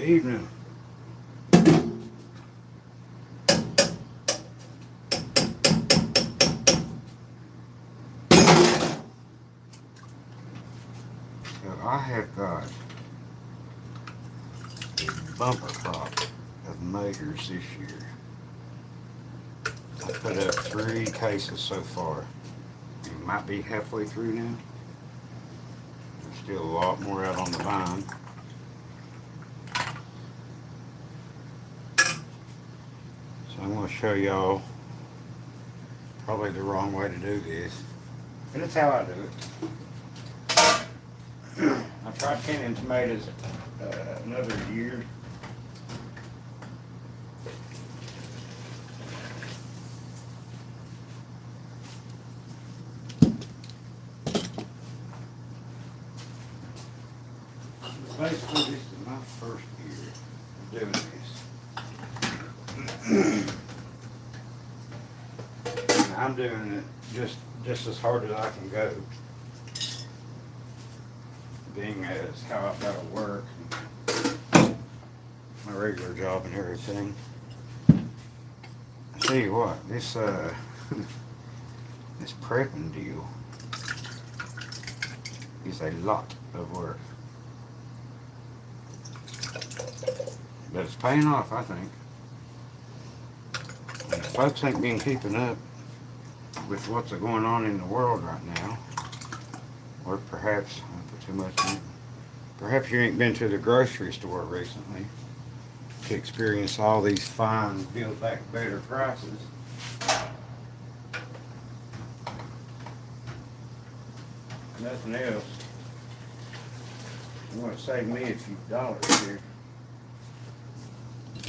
Good evening. So I have got a bumper crop of Mators this year. I put up 3 cases so far. It might be halfway through now. There's still a lot more out on the vine. So I'm going to show y'all probably the wrong way to do this, but it's how I do it. I tried canning tomatoes another year. Basically, this is my first year of doing this. And I'm doing it just as hard as I can go, being as how I've got to work, my regular job and everything. I tell you what, this this prepping deal is a lot of work. But it's paying off, I think. And if folks ain't been keeping up with what's going on in the world right now, or perhaps, I put too much in it, perhaps you ain't been to the grocery store recently to experience all these fine, build back better prices. Nothing else. I'm going to save me a few dollars here.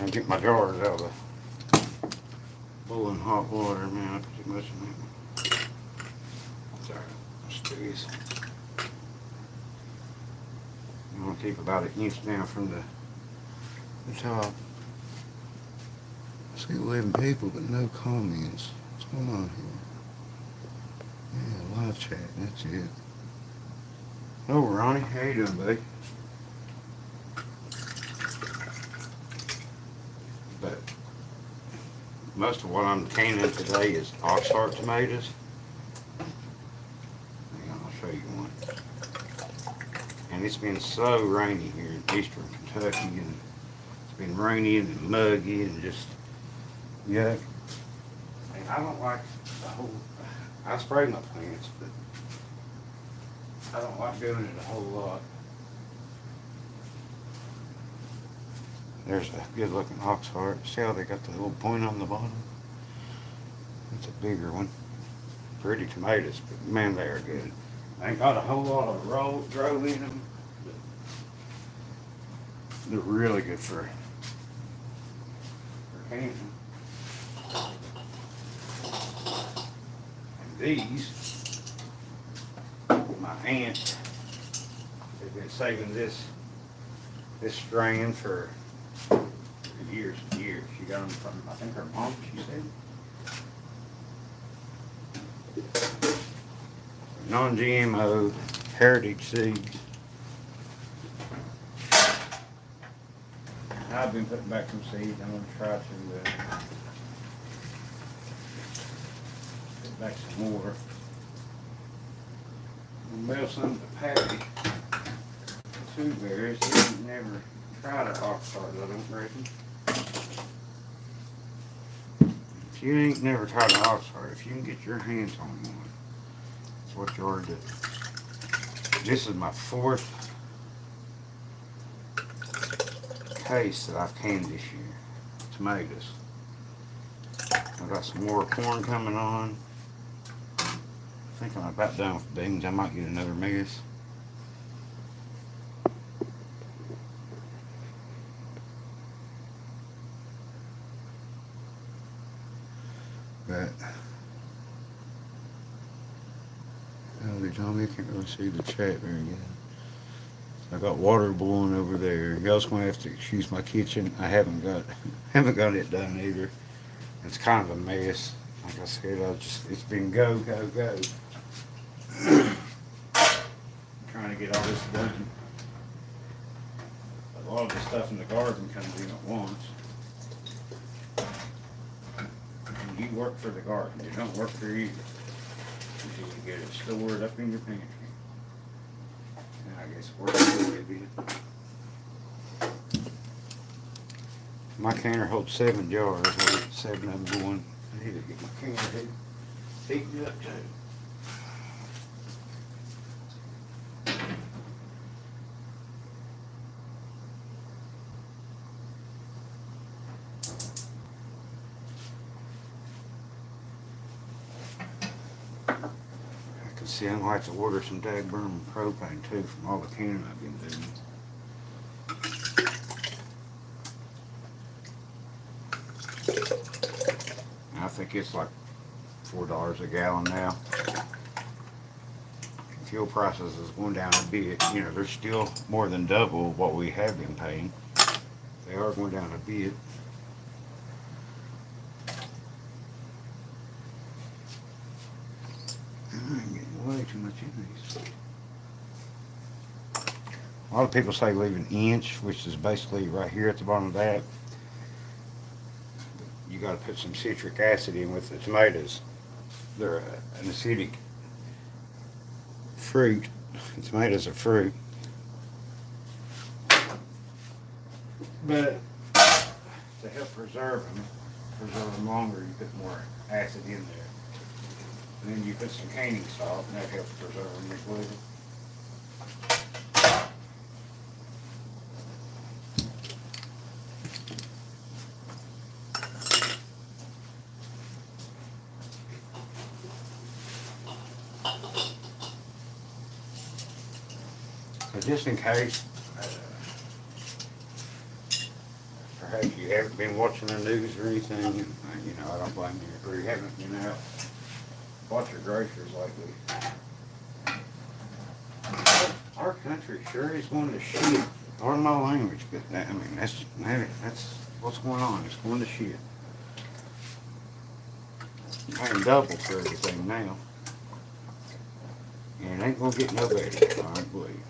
I'll get my jars out of the boiling hot water. Man, I put too much in there. Sorry, let's do this. I'm going to keep about 1 inch down from the top. I see 11 people, but no comments. What's going on here? Yeah, live chat, that's it. Oh, Ronnie, how you doing, buddy? But most of what I'm canning today is Oxheart tomatoes. Hang on, I'll show you one. And it's been so rainy here in eastern Kentucky, and it's been rainy and muggy and just yuck. And I don't like the whole, I spray my plants, but I don't like doing it a whole lot. There's a good looking Oxheart. See how they got the little point on the bottom? It's a bigger one. Pretty tomatoes, but man, they are good. I ain't got a whole lot of row in them, but they're really good for canning. And these, my aunt has been saving this strain for years and years. She got them from, I think, her mom, she said. Non-GMO heritage seeds. I've been putting back some seeds. I'm going to try to put back some more. I'm going to mail some to Patty. 2 berries. He ain't never tried an Oxheart, I don't reckon. If you ain't never tried an Oxheart, if you can get your hands on one, that's what you ought to do. This is my 4th case that I've canned this year. Tomatoes. I've got some more corn coming on. I think I'm about done with beans. I might get another mess. But they told me I can't really see the chat very good. I got water boiling over there. Y'all's gonna have to excuse my kitchen. I haven't got it done either. It's kind of a mess. Like I said, it's been go. I'm trying to get all this done a lot of the stuff in the garden comes in at once. And you work for the garden, you don't work for you. Until you get it stored up in your pantry. And I guess work for it. My canner holds 7 jars. I got 7 of them going. I need to get my canner heated up too. See, I'm gonna have to order some dadburn propane too from all the canning I've been doing. I think it's like $4 a gallon now. Fuel prices is going down a bit. You know, they're still more than double what we have been paying. They are going down a bit. I'm getting way too much in these. A lot of people say leave an inch, which is basically right here at the bottom of that. You got to put some citric acid in with the tomatoes. They're an acidic fruit. Tomatoes are fruit. But to help preserve them longer, you put more acid in there. And then you put some canning salt, and that helps preserve them as well. So just in case, perhaps you haven't been watching the news or anything, you know, I don't blame you, or you haven't been out. Watch your groceries lately. Our country sure is going to shit. Pardon my language, but I mean that's what's going on. It's going to shit. I'm paying double for everything now, and it ain't gonna get no better. I believe.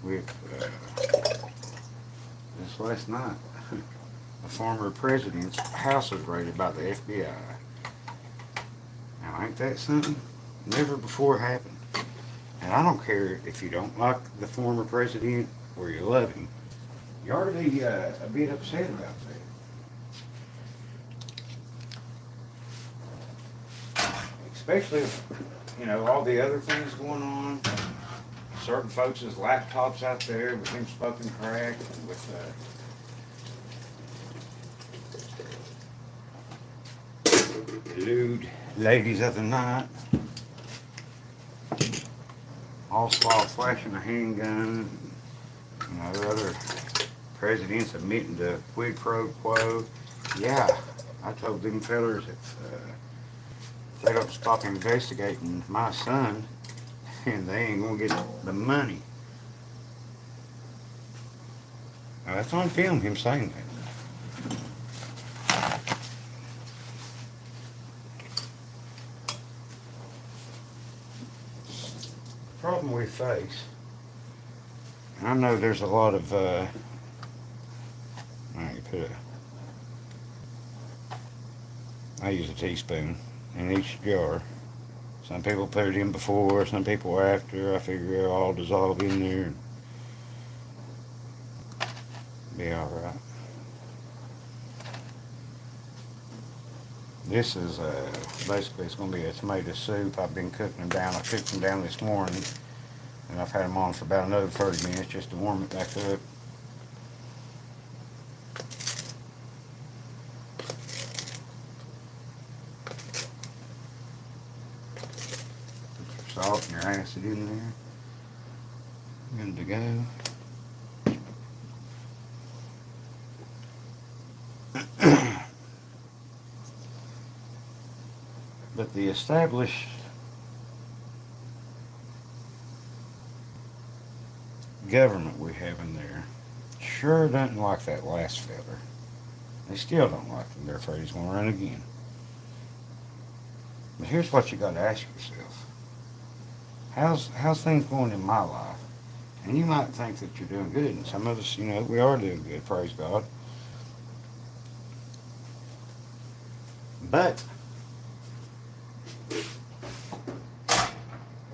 With this last night, a former president's house was raided by the FBI. Now, ain't that something? Never before happened. And I don't care if you don't like the former president or you love him. You ought to be a bit upset about that. Especially if, you know, all the other things going on. Certain folks' laptops out there with him smoking crack, with lewd ladies of the night, all while flashing a handgun. You know, other presidents admitting to quid pro quo. Yeah, I told them fellers if they don't stop investigating my son, and they ain't gonna get the money. Now, that's on film, him saying that. The problem we face, and I know there's a lot of, I use a teaspoon in each jar. Some people put it in before, some people after. I figure it'll all dissolve in there and be alright. This is basically, it's going to be a tomato soup. I've been cooking them down. I cooked them down this morning, and I've had them on for about another 30 minutes just to warm it back up. Salt and your acid in there. Good to go. But the established government we have in there sure doesn't like that last feller. They still don't like him. They're afraid he's going to run again. But here's what you got to ask yourself. How's things going in my life? And you might think that you're doing good, and some of us, we are doing good, praise God. But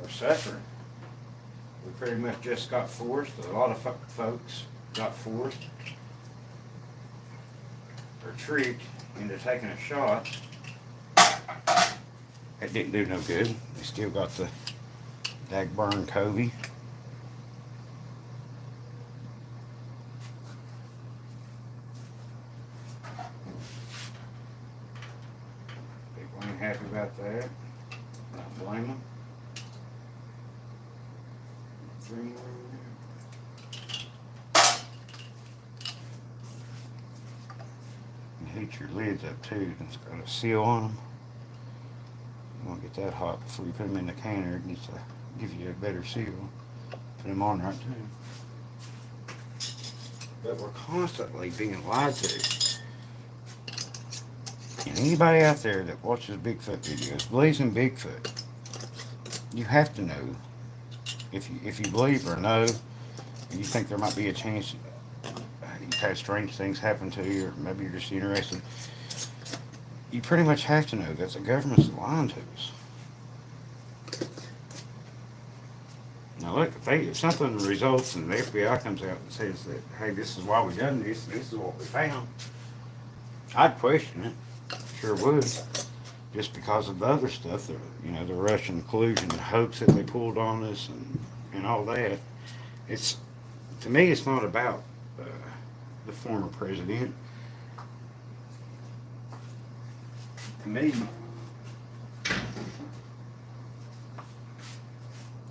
we're suffering. We pretty much just got forced. A lot of folks got forced or tricked into taking a shot. It didn't do no good. They still got the Dagburn Covey. People ain't happy about that. Don't blame them. You heat your lids up too. It's got a seal on them. You want to get that hot before you put them in the canner. It needs to give you a better seal. Put them on right too. But we're constantly being lied to. And anybody out there that watches Bigfoot videos believes in Bigfoot, you have to know. If you believe or know, and you think there might be a chance you've had strange things happen to you, or maybe you're just interested, you pretty much have to know that the government's lying to us. Now look, if something results and the FBI comes out and says that, hey, this is why we done this, this is what we found, I'd question it. Sure would. Just because of the other stuff, the Russian collusion, the hoax that they pulled on us, and all that. To me, it's not about the former president. To me,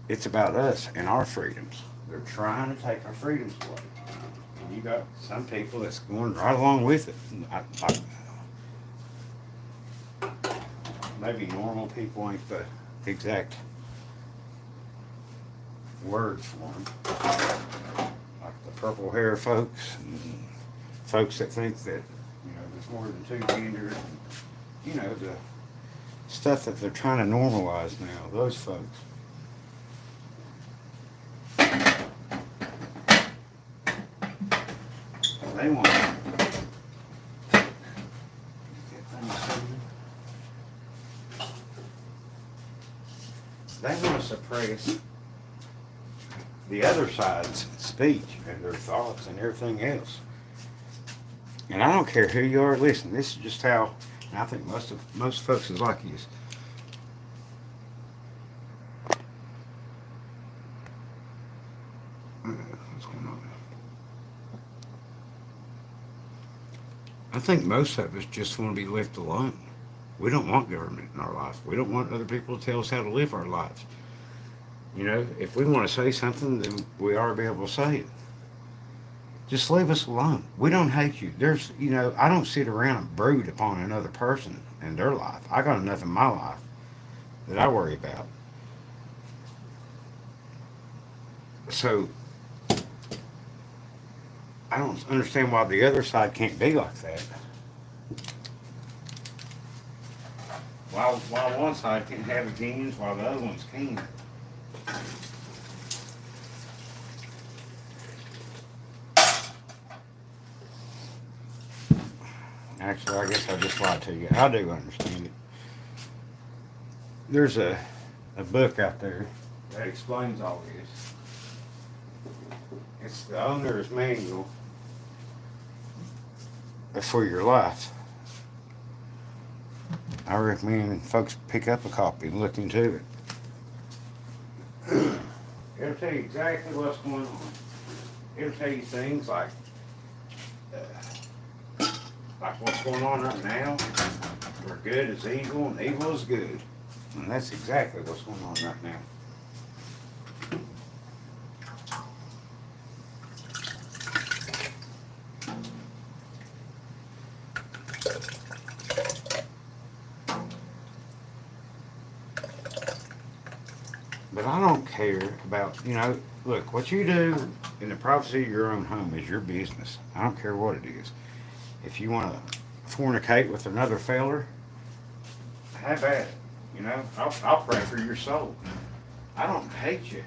it's about us and our freedoms. They're trying to take our freedoms away. And you got some people that's going right along with it. Maybe normal people ain't the exact words for them. Like the purple hair folks and folks that think that, there's more than two genders. And, the stuff that they're trying to normalize now, those folks. They want to suppress the other side's speech and their thoughts and everything else. And I don't care who you are. Listen, this is just how, and I think most folks is like this. What's going on? I think most of us just want to be left alone. We don't want government in our life. We don't want other people to tell us how to live our lives. If we want to say something, then we ought to be able to say it. Just leave us alone. We don't hate you. I don't sit around and brood upon another person and their life. I got enough in my life that I worry about. So, I don't understand why the other side can't be like that. While one side can have opinions, while the other ones can't. Actually, I guess I just lied to you. I do understand it. There's a book out there that explains all this. It's the owner's manual for your life. I recommend folks pick up a copy and look into it. It'll tell you exactly what's going on. It'll tell you things like what's going on right now, where good is evil and evil is good. And that's exactly what's going on right now. But I don't care about, look, what you do in the privacy of your own home is your business. I don't care what it is. If you want to fornicate with another feller, have at it. I'll pray for your soul. I don't hate you.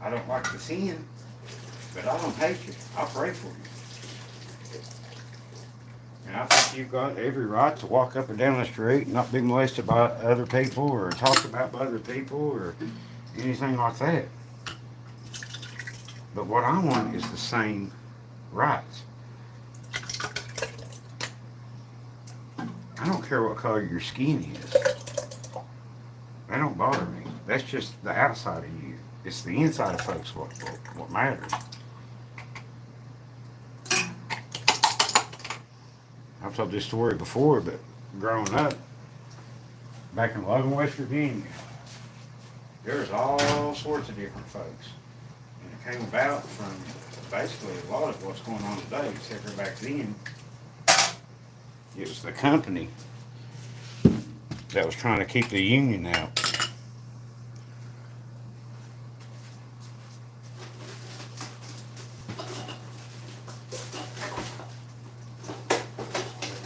I don't like the sin. But I don't hate you. I'll pray for you. And I think you've got every right to walk up and down the street and not be molested by other people or talked about by other people or anything like that. But what I want is the same rights. I don't care what color your skin is. That don't bother me. That's just the outside of you. It's the inside of folks what matters. I've told this story before, but growing up, back in Logan, West Virginia, there's all sorts of different folks. And it came about from basically a lot of what's going on today, except for back then, it was the company that was trying to keep the union out.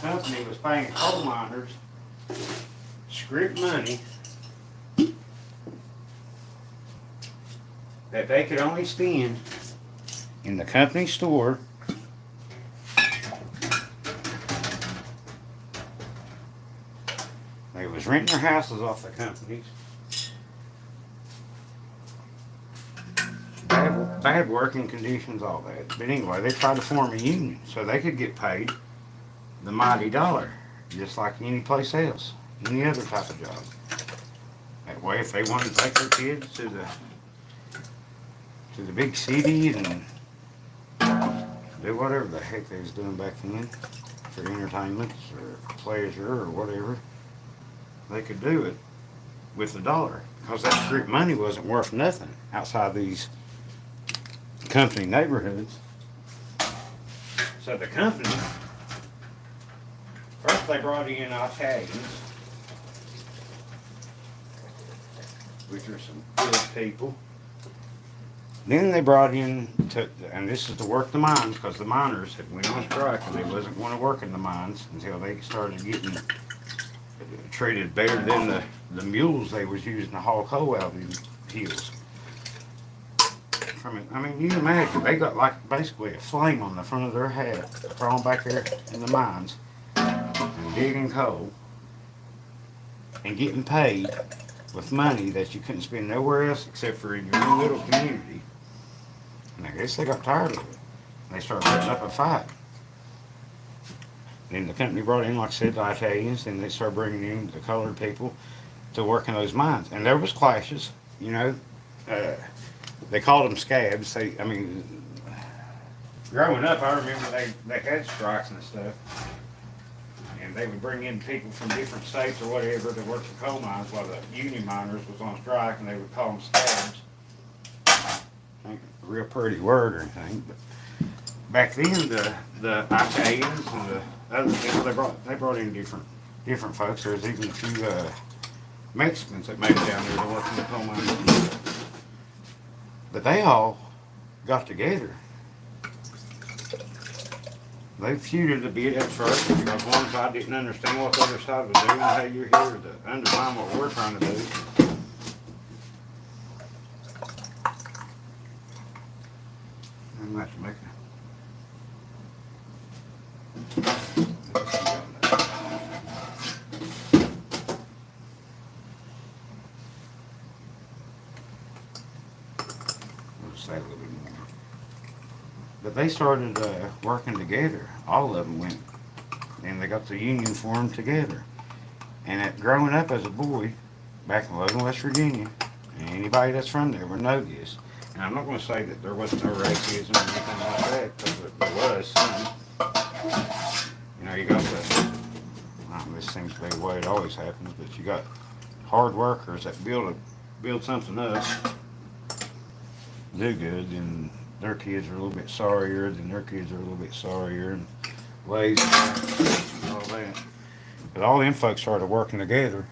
The company was paying coal miners script money that they could only spend in the company store They was renting their houses off the companies. Bad working conditions, all that. But anyway, they tried to form a union so they could get paid the mighty dollar, just like any place else, any other type of job. That way, if they wanted to take their kids to the big city and do whatever the heck they was doing back then for entertainment or pleasure or whatever, they could do it with the dollar, because that street money wasn't worth nothing outside these company neighborhoods. So the company, first they brought in Italians, which are some good people. Then they brought in, and this is to work the mines, because the miners had went on strike and they wasn't going to work in the mines until they started getting treated better than the mules they was using to haul coal out of these hills. I mean, you can imagine, they got like basically a flame on the front of their hat, crawling back there in the mines and digging coal and getting paid with money that you couldn't spend nowhere else except for in your own little community. And I guess they got tired of it. They started putting up a fight. Then the company brought in, like I said, the Italians, and they started bringing in the colored people to work in those mines. And there was clashes, you know. They called them scabs. Growing up, I remember they had strikes and stuff. And they would bring in people from different states or whatever to work the coal mines while the union miners was on strike, and they would call them scabs. Ain't a real pretty word or anything, but back then the Italians and the other people they brought in different folks. There was even a few Mexicans that made it down there to work in the coal mines. But they all got together. They feuded a bit at first because one side didn't understand what the other side was doing. Hey, you're here to undermine what we're trying to do. I'm going to have to make say a little bit more. But they started working together. All of them went, and they got the union formed together. And growing up as a boy, back in Logan, West Virginia, and anybody that's from there would know this. And I'm not going to say that there wasn't no racism or anything like that, because there was some. You know, you got this seems to be the way it always happens, but you got hard workers that build something up, do good, and their kids are a little bit sorrier, then their kids are a little bit sorrier, and lazy and all that. But all them folks started working together.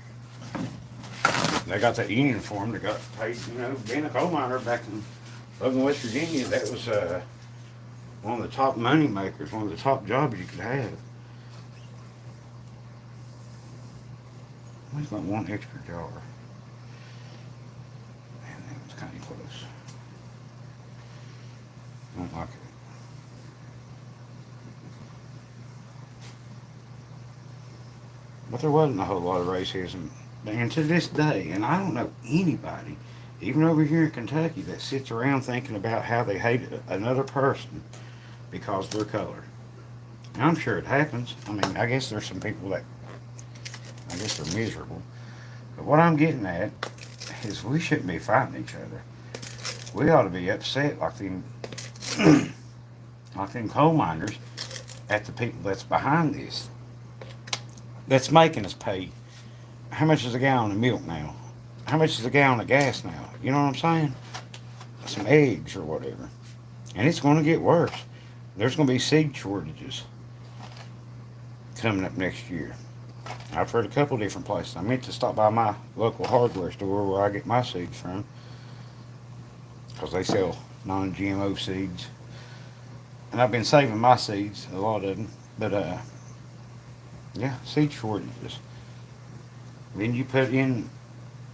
They got that union formed. They got paid, you know, being a coal miner back in Logan, West Virginia, that was one of the top money makers, one of the top jobs you could have. We've got one extra jar. Man, that was kind of close. I don't like it. But there wasn't a whole lot of racism. And to this day, and I don't know anybody, even over here in Kentucky, that sits around thinking about how they hate another person because they're colored. And I'm sure it happens. I mean, I guess there's some people that, I guess they're miserable. But what I'm getting at is we shouldn't be fighting each other. We ought to be upset like them coal miners at the people that's behind this, that's making us pay. How much is a gallon of milk now? How much is a gallon of gas now? You know what I'm saying? Some eggs or whatever. And it's going to get worse. There's going to be seed shortages coming up next year. I've heard a couple different places. I meant to stop by my local hardware store where I get my seeds from, because they sell non-GMO seeds. And I've been saving my seeds, a lot of them. But, yeah, seed shortages. Then you put in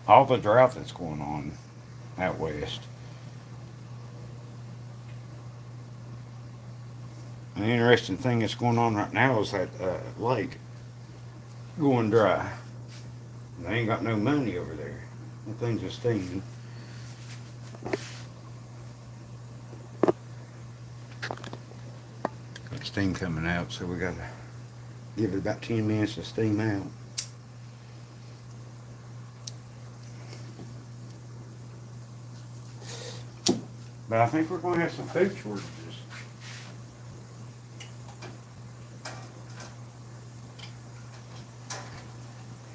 all the drought that's going on out west. An interesting thing that's going on right now is that lake going dry. They ain't got no money over there. The thing's just steaming. Got steam coming out, so we gotta give it about 10 minutes to steam out. But I think we're going to have some food shortages.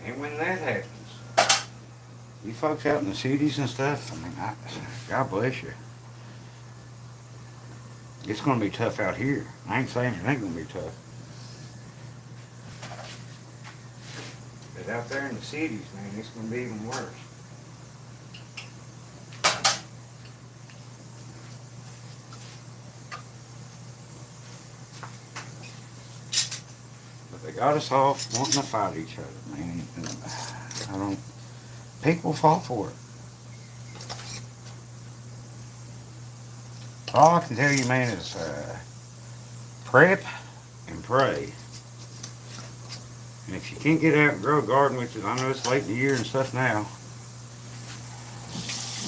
And when that happens, you folks out in the cities and stuff, I mean, God bless you. It's going to be tough out here. I ain't saying it ain't going to be tough. But out there in the cities, man, it's going to be even worse. But they got us off wanting to fight each other, man. And people fall for it. All I can tell you, man, is prep and pray. And if you can't get out and grow a garden, which is, I know it's late in the year and stuff now,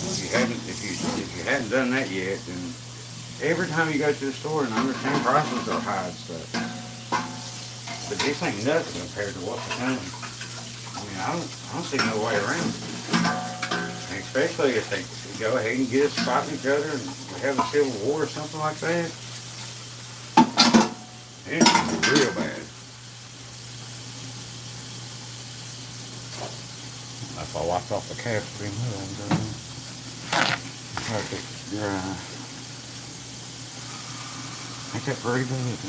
if you hadn't done that yet, then every time you go to the store, and I understand prices are high and stuff, but this ain't nothing compared to what's coming. I mean, I don't see no way around it. And especially if they go ahead and get us fighting each other and we have a civil war or something like that. It's real bad. If I wiped off the cap, pretty well, I'm done. Try to get it dry. Ain't that pretty bad?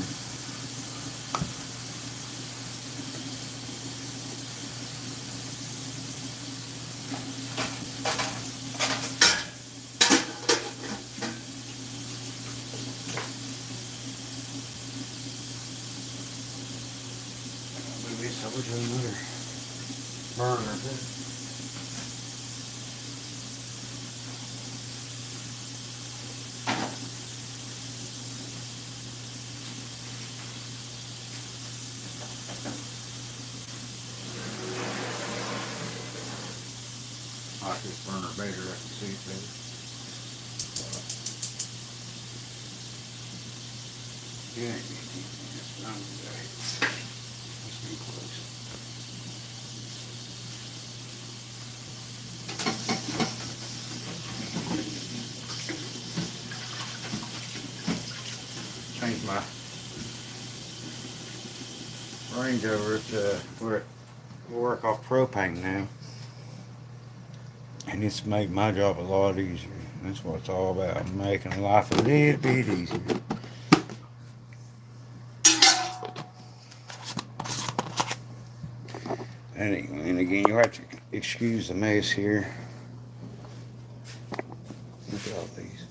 I would do another burner too. I like this burner better, I can see it better. Yeah, it's not today. Let's be close. Change my Range Rover to where it will work off propane now. And it's made my job a lot easier. That's what it's all about, making life a little bit easier. And again, you'll have to excuse the mess here. Look at all these.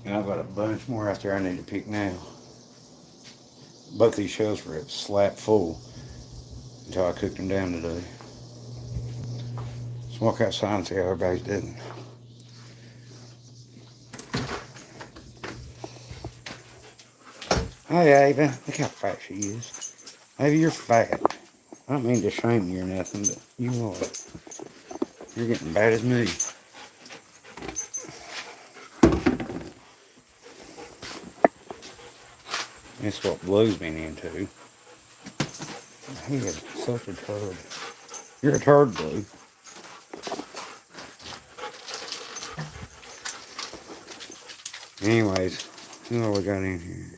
And I've got a bunch more out there I need to pick now. Both these shelves were slap full until I cooked them down today. Let's walk outside and see how everybody's doing. Hi, Ava. Look how fat she is. Ava, you're fat. I don't mean to shame you or nothing, but you are. You're getting bad as me. That's what Blue's been into. He is such a turd. You're a turd, Blue. Anyways, what we got in here?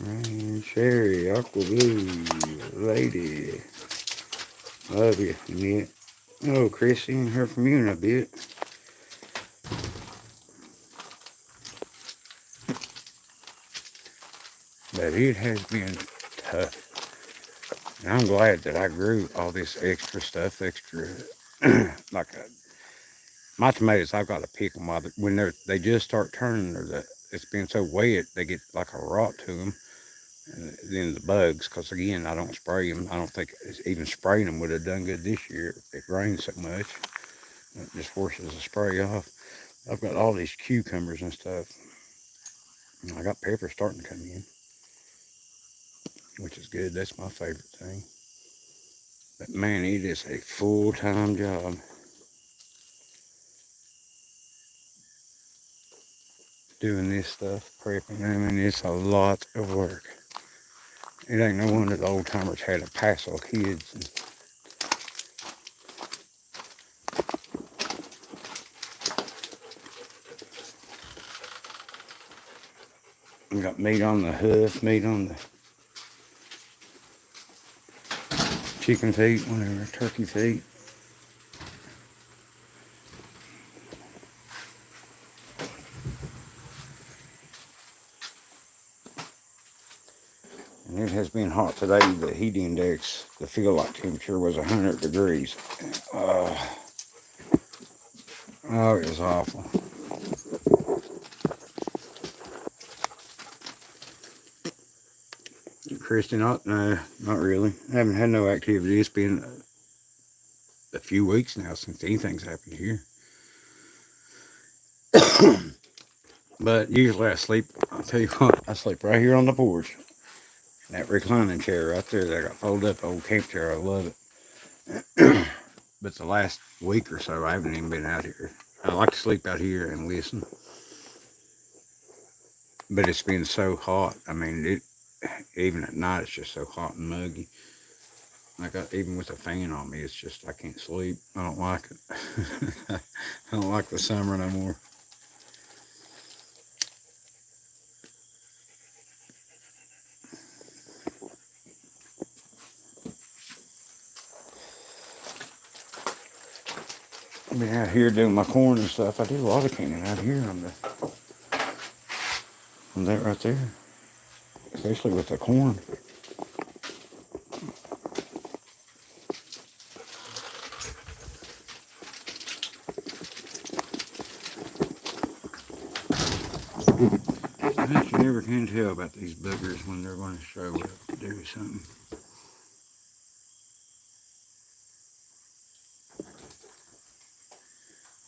Rain, Cherry, Aqua Blue, Lady. Love you, Annette. Oh, Chrissy, ain't heard from you in a bit. But it has been tough. And I'm glad that I grew all this extra stuff, like my tomatoes. I've got to pick them when they just start turning, it's been so wet they get like a rot to them. And then the bugs, because again, I don't spray them. I don't think even spraying them would have done good this year. It rained so much, it just forces the spray off. I've got all these cucumbers and stuff. And I got peppers starting to come in, which is good. That's my favorite thing. But man, it is a full-time job doing this stuff, prepping them, and it's a lot of work. It ain't no wonder the old timers had to passel kids. We got meat on the hoof, meat on the chicken feet, whatever, turkey feet. And it has been hot today. The heat index, the feel-like temperature was 100 degrees. Oh, it was awful. Christy, no, not really. I haven't had no activity. It's been a few weeks now since anything's happened here. But usually I'll tell you what, I sleep right here on the porch. That reclining chair right there that I got folded up, the old camp chair, I love it. But the last week or so, I haven't even been out here. I like to sleep out here and listen. But it's been so hot. I mean, even at night, it's just so hot and muggy. Even with a fan on me, it's just, I can't sleep. I don't like it. I don't like the summer no more. I've been out here doing my corn and stuff. I do a lot of canning out here on that right there, especially with the corn. I bet you never can tell about these buggers when they're going to show up to do something.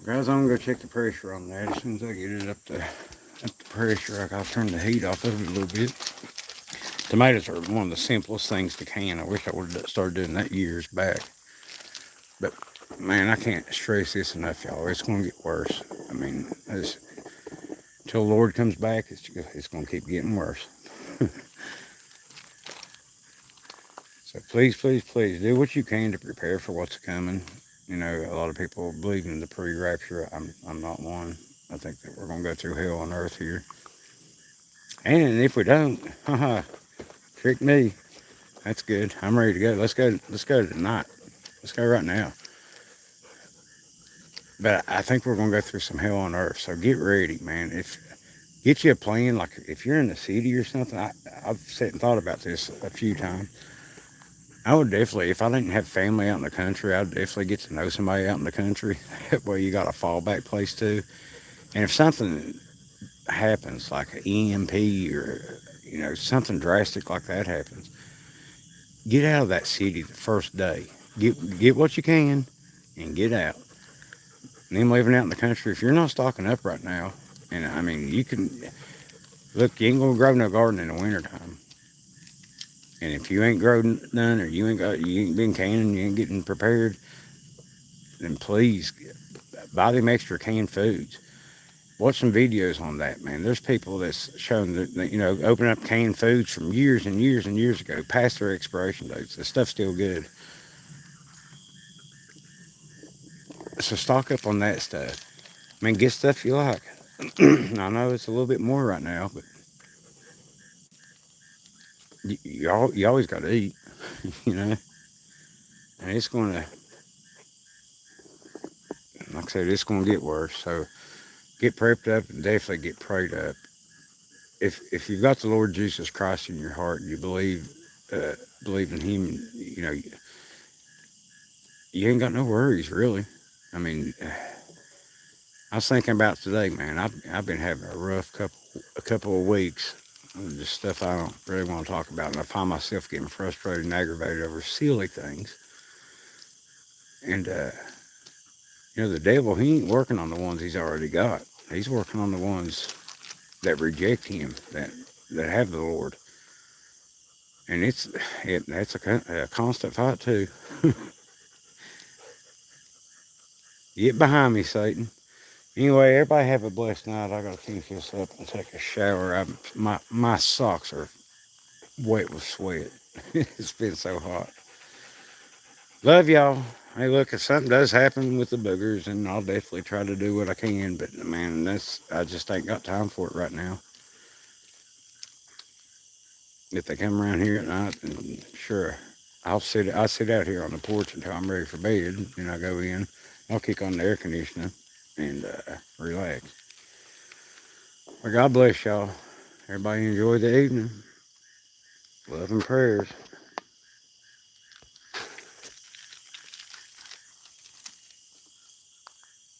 Guys, I'm going to go check the pressure on that. As soon as I get it up the pressure, I got to turn the heat off of it a little bit. Tomatoes are one of the simplest things to can. I wish I would have started doing that years back. But, man, I can't stress this enough, y'all. It's going to get worse. I mean, until the Lord comes back, it's going to keep getting worse. So please, please, please do what you can to prepare for what's coming. You know, a lot of people believe in the pre-rapture. I'm not one. I think that we're going to go through hell on earth here. And if we don't, trick me. That's good. I'm ready to go. Let's go tonight. Let's go right now. But I think we're going to go through some hell on earth. So get ready, man. Get you a plan. Like if you're in the city or something, I've sat and thought about this a few times. I would definitely, if I didn't have family out in the country, I'd definitely get to know somebody out in the country. That way you got a fallback place too. And if something happens, like an EMP or, something drastic like that happens, get out of that city the first day. Get what you can and get out. And then living out in the country, if you're not stocking up right now, and I mean, you can, Look, you ain't gonna grow no garden in the wintertime. And if you ain't grown none, or you ain't been canning, you ain't getting prepared, then please buy them extra canned foods. Watch some videos on that, man. There's people that's shown that open up canned foods from years and years and years ago, past their expiration dates. The stuff's still good. So stock up on that stuff. I mean, get stuff you like. I know it's a little bit more right now, but you always got to eat, you know. And it's going to, like I said, it's going to get worse. So get prepped up and definitely get prayed up. If you've got the Lord Jesus Christ in your heart, and you uh, believe in Him, you ain't got no worries really. I mean, I was thinking about today, man. I've been having a rough couple of weeks. Just stuff I don't really want to talk about, and I find myself getting frustrated and aggravated over silly things. And the devil, he ain't working on the ones he's already got. He's working on the ones that reject him, that have the Lord. And that's a constant fight too. Get behind me, Satan. Anyway, everybody have a blessed night. I gotta finish this up and take a shower. My socks are wet with sweat. It's been so hot. Love y'all. Hey, look, if something does happen with the boogers, then I'll definitely try to do what I can. But man, I just ain't got time for it right now. If they come around here at night, then sure, I'll sit out here on the porch until I'm ready for bed. Then I go in. I'll kick on the air conditioner and relax. Well, God bless y'all. Everybody enjoy the evening. Love and prayers.